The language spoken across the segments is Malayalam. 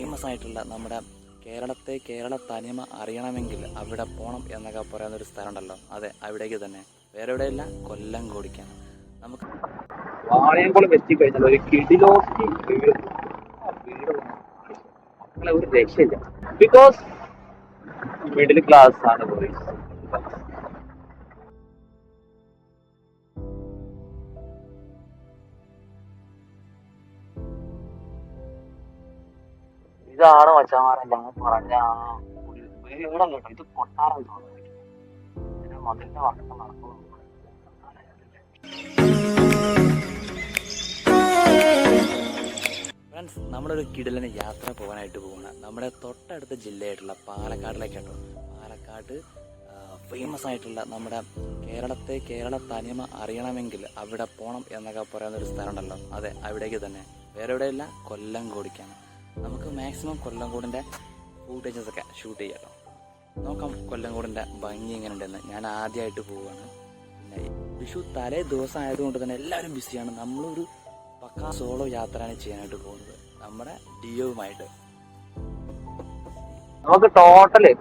ഫേമസ് ആയിട്ടുള്ള നമ്മുടെ കേരള തനിമ അറിയണമെങ്കിൽ അവിടെ പോകണം എന്നൊക്കെ പറയുന്നൊരു സ്ഥലം ഉണ്ടല്ലോ. അതെ, അവിടേക്ക് തന്നെ. വേറെ എവിടെയല്ല, കൊല്ലംകോടിക്കാണ്. നമുക്ക് വാളയംകുളം എത്തിക്കഴിഞ്ഞാൽ ഒരു കിടിലോക്കി വീട് മക്കളെ ഒരു രക്ഷയില്ല. ബിക്കോസ് മിഡിൽ ക്ലാസ് ആണ് ബോയ്സ്. ഇതാണ് മച്ചാമാരെ ഞങ്ങൾ പറഞ്ഞ വീടല്ല കേട്ടോ, ഇത് കൊട്ടാരം തോന്നുന്നു. മതിലിന്റെ വർക്ക് നടക്കുന്നു. ഫ്രണ്ട്സ്, നമ്മളൊരു കിടിലന് യാത്ര പോകാനായിട്ട് പോകണം. നമ്മുടെ തൊട്ടടുത്ത ജില്ലയായിട്ടുള്ള പാലക്കാടിലേക്കാട്ടോ. പാലക്കാട് ഫേമസ് ആയിട്ടുള്ള നമ്മുടെ കേരള തനിമ അറിയണമെങ്കിൽ അവിടെ പോകണം എന്നൊക്കെ പറയുന്നൊരു സ്ഥലം ഉണ്ടല്ലോ. അതെ, അവിടേക്ക് തന്നെ. വേറെ എവിടെയല്ല, കൊല്ലംകോടിക്കാണ്. നമുക്ക് മാക്സിമം കൊല്ലംകോടിൻ്റെ ഫൂട്ടേജസ് ഒക്കെ ഷൂട്ട് ചെയ്യാമല്ലോ. നോക്കാം കൊല്ലംകോടിൻ്റെ ഭംഗി എങ്ങനെ ഉണ്ടെന്ന്. ഞാൻ ആദ്യമായിട്ട് പോവുകയാണ്. പിന്നെ വിഷു തലേ ദിവസം ആയതുകൊണ്ട് തന്നെ എല്ലാവരും ബിസിയാണ്. നമ്മളൊരു പക്കാ സോളോ യാത്രയാണ് ചെയ്യാനായിട്ട് പോകുന്നത് നമ്മുടെ ഡിയോവുമായിട്ട്. നമുക്ക് ടോട്ടല്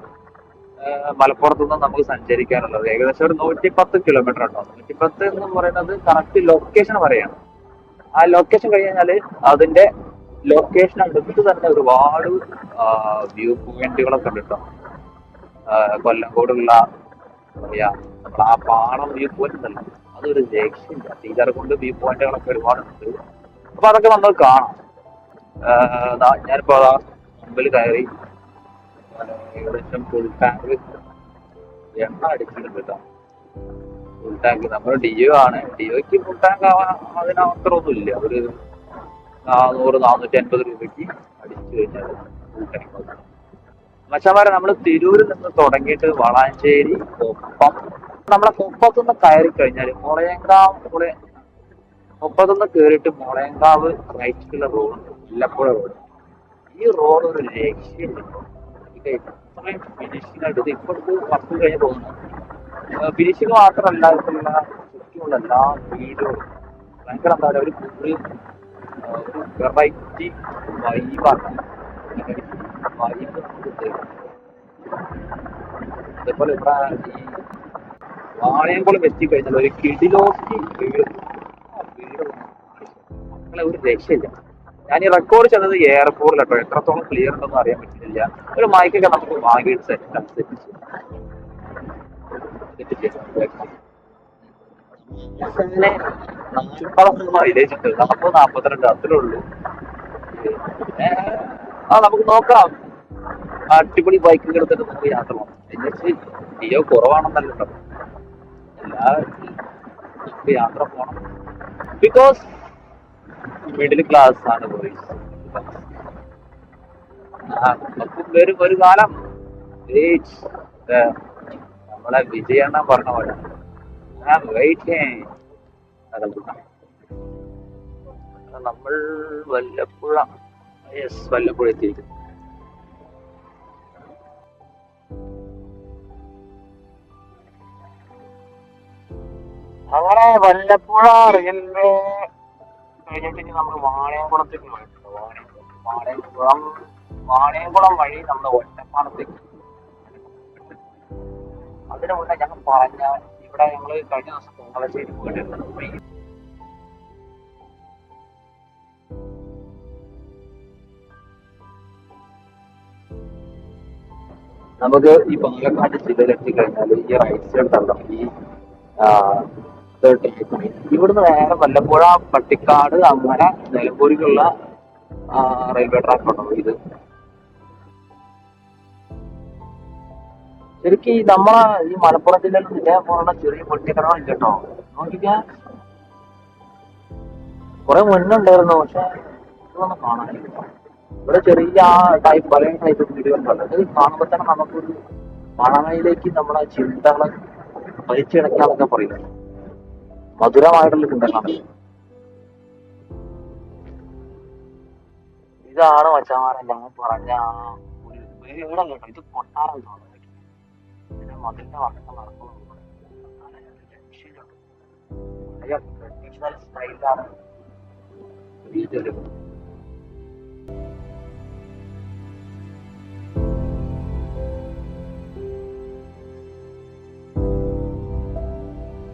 മലപ്പുറത്തു നിന്ന് നമുക്ക് സഞ്ചരിക്കാനുള്ളത് ഏകദേശം ഒരു 110 കിലോമീറ്റർ ഉണ്ടോ. 110 എന്ന് പറയുന്നത് കറക്റ്റ് ലൊക്കേഷൻ പറയാണ്. ആ ലൊക്കേഷൻ കഴിഞ്ഞാല് അതിന്റെ ലൊക്കേഷൻ അടുത്ത് തന്നെ ഒരുപാട് വ്യൂ പോയിന്റുകളൊക്കെ ഉണ്ട് കേട്ടോ. കൊല്ലംകോടുള്ള പറയാ നമ്മൾ ആ പാളം വ്യൂ പോയിന്റ് ഉണ്ടല്ലോ, അതൊരു രക്ഷയില്ല. സീതാർകുണ്ട് വ്യൂ പോയിന്റുകളൊക്കെ ഒരുപാടുണ്ട്. അപ്പൊ അതൊക്കെ നമ്മൾ കാണാം. ഞാനിപ്പോ മുമ്പിൽ കയറി ഏകദേശം ഫുൾ ടാങ്ക് എണ്ണ അടിച്ചിട്ടുണ്ട് കേട്ടോ. ഫുൾ ടാങ്ക് നമ്മൾ ഡിയോ ആണ്. ഡിയോയ്ക്ക് ഫുൾ ടാങ്ക് ആവാൻ അതിനത്ര ഒന്നും ഇല്ല. ഒരു 400-450 രൂപയ്ക്ക് അടിച്ചു കഴിഞ്ഞാൽ ഫുൾ ടാങ്ക്. മച്ചാമാരെ, നമ്മൾ തിരൂരിൽ നിന്ന് തുടങ്ങിയിട്ട് വളാഞ്ചേരി, കൊപ്പം, നമ്മളെ കൊപ്പത്തുനിന്ന് കയറി കഴിഞ്ഞാൽ മുപ്പത്തൊന്ന് കയറിയിട്ട് മുളയങ്കാവ് റൈറ്റിലുള്ള റോഡുണ്ട്, മുല്ലപ്പുഴ റോഡ്. ഈ റോഡ് ഒരു രക്ഷയില്ല. ഇത്രയും ഫിനിഷിംഗ് ആയിട്ട് ഇത് ഇപ്പോഴത്തെ വർക്ക് കഴിഞ്ഞ് പോകുന്നു. ഫിനിഷിംഗ് മാത്രമല്ല, ഇപ്പോഴുള്ള ചുറ്റുമുള്ള എല്ലാ വീടുകളും ഭയങ്കര എന്താ പറയുക, ഒരു വെറൈറ്റി വൈബാണ്. വൈബ് നമുക്ക് തരും. അതേപോലെ ഇവിടെ ഈ വാളയംകുളം എത്തിക്കഴിഞ്ഞാൽ ഒരു കിടിലോക്കി വീട് മക്കളെ ഒരു രക്ഷയില്ല. ഞാൻ ഈ റെക്കോർഡ് ചെയ്തത് എയർപോർട്ടിൽ കേട്ടോ. എത്രത്തോളം ക്ലിയർ ഉണ്ടെന്ന് അറിയാൻ പറ്റുന്നില്ല. ഒരു മൈക്കൊക്കെ നമുക്ക് വാങ്ങിയിട്ട് സെറ്റ് പിന്നെ 40 മൈലേജ് ഉണ്ട്, 40-42 അത്രേ ഉള്ളൂ. പിന്നെ നമുക്ക് നോക്കാം. അടിപൊളി ബൈക്കുകൾ എടുത്തിട്ട് നമുക്ക് യാത്ര പോകാം. എന്നുവെച്ച് ഡിയോ കുറവാണെന്നല്ലോ, എല്ലാ നമുക്ക് യാത്ര പോകണം. ബിക്കോസ് മിഡിൽ ക്ലാസ് ആണ് ബോയ്സ്. നമുക്കും വരും ഒരു കാലം. നമ്മളെ വിജയണ്ണ പറഞ്ഞ പോലെ നമ്മൾ വല്ലപ്പുഴ എത്തിയിരിക്കുന്നു. അങ്ങനെ വല്ലപ്പുഴ റെയിൽവേ കഴിഞ്ഞിട്ട് നമുക്ക് വാണിയംകുളത്തേക്ക് പോയിട്ടുണ്ട്. വാണിയംകുളം വഴി നമ്മുടെ ഒറ്റപ്പാലത്തേക്ക്. അതിനു മുന്നേ ഞങ്ങൾ പറഞ്ഞ ഇവിടെ ഞങ്ങൾ കഴിഞ്ഞ ദിവസം കോളേജിൽ പോയിട്ടുണ്ട്. നമുക്ക് ഈ പാലക്കാട് ജില്ലയിൽ എത്തിക്കഴിഞ്ഞാൽ ഈ റൈറ്റ് സൈഡ് ഉണ്ടല്ലോ, ഈ ഇവിടുന്ന് നേരെ വല്ലപ്പുഴ, പട്ടിക്കാട്, അങ്ങനെ നിലമ്പൂരിലുള്ള റെയിൽവേ ട്രാക്ക് ഉണ്ടോ ഇത്. ശരിക്കും ഈ നമ്മളെ ഈ മലപ്പുറം ജില്ലയിൽ ഇതേപോലുള്ള ചെറിയ പൊട്ടിക്കടകളില്ല കേട്ടോ. നോക്കിക്കാൻ കുറെ മുന്നുണ്ടായിരുന്നു, പക്ഷെ ഇതൊന്നും കാണാനില്ല. ഇവിടെ ചെറിയ പല ടൈപ്പ് വീടുകളുണ്ടല്ലോ. ഇത് കാണുമ്പോൾ തന്നെ നമുക്കൊരു പഴമയിലേക്ക് നമ്മളെ ചിന്തകളെ വലിച്ചിടയ്ക്കാന്നൊക്കെ പറയുന്നത്. മധുരമായിട്ടുള്ള ചിന്തകളാണ്. ഇതാണ് മച്ചാമാരെ ഞങ്ങൾ പറഞ്ഞ ഒരു വീടല്ല കേട്ടോ, ഇത് കൊട്ടാരം തോന്നുന്നു. മതിലിന്റെ വർക്ക് നടക്കുന്നു. സ്റ്റൈലാണ്.